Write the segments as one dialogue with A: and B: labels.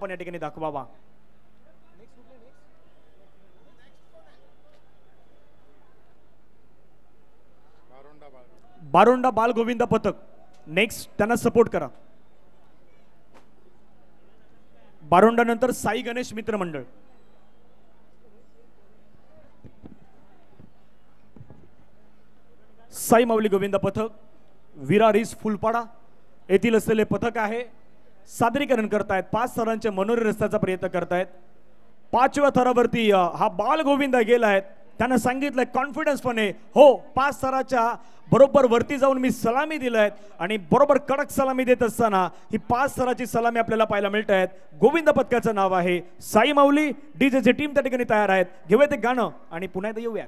A: आपण या ठिकाणी दाखवावा। बारोंडा बाल गोविंद पथक नेक्स्ट, त्यांना सपोर्ट करा। बारोंडा नंतर साई गणेश मित्र मंडळ, साई माऊली गोविंद पथक विरारीस फुलपाडा येथील असलेले पथक आहे। सादरीकरण करतायत 5 थरांचे मनोरे रस्त्याचा प्रयत्न करतायत। 5व्या थरावरती हा बाल गोविंद गेलाय, त्यांना सांगितलंय कॉन्फिडन्सपणे हो 5 थराच्या बरोबर वरती जाऊन मी सलामी दिलाय आणि बरोबर कडक सलामी देत असताना ही 5 थराची सलामी आपल्याला पाहायला मिळत आहे। गोविंद पथकाचं नाव आहे साई माऊली। डीजेची टीम त्या ठिकाणी तयार आहेत, घेऊया ते गाणं आणि पुन्हा एकदा येऊया।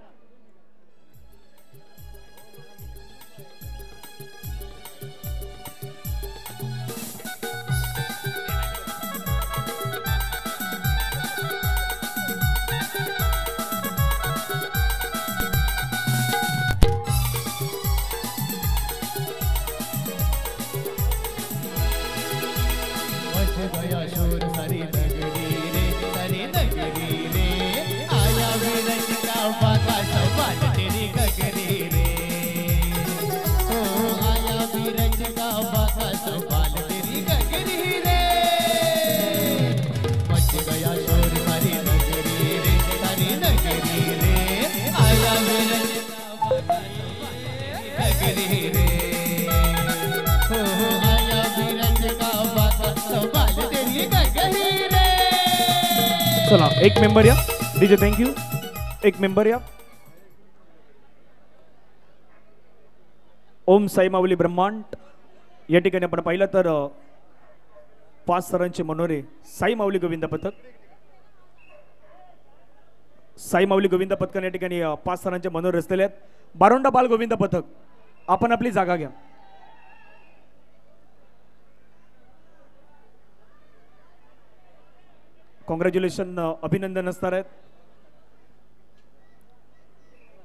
A: चला एक मेंबर या डीजे, थँक्यू। एक मेंबर या। ओम साई माऊली ब्रह्मांड या ठिकाणी आपण पाहिलं तर 5 थरांचे मनोरे साई माऊली गोविंद पथक, साई माऊली गोविंद पथकाने या ठिकाणी 5 थरांचे मनोरे रचलेले आहेत। बारोंडा बाल गोविंद पथक आपण आपली जागा घ्या। कॉंग्रॅच्युलेशन, अभिनंदन असणार आहेत।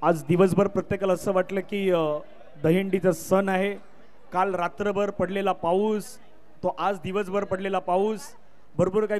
A: आज दिवसभर प्रत्येकाला असं वाटलं की दहीहंडीचा सण आहे। काल रात्रभर पडलेला पाऊस, तो आज दिवसभर पडलेला पाऊस, भरपूर काही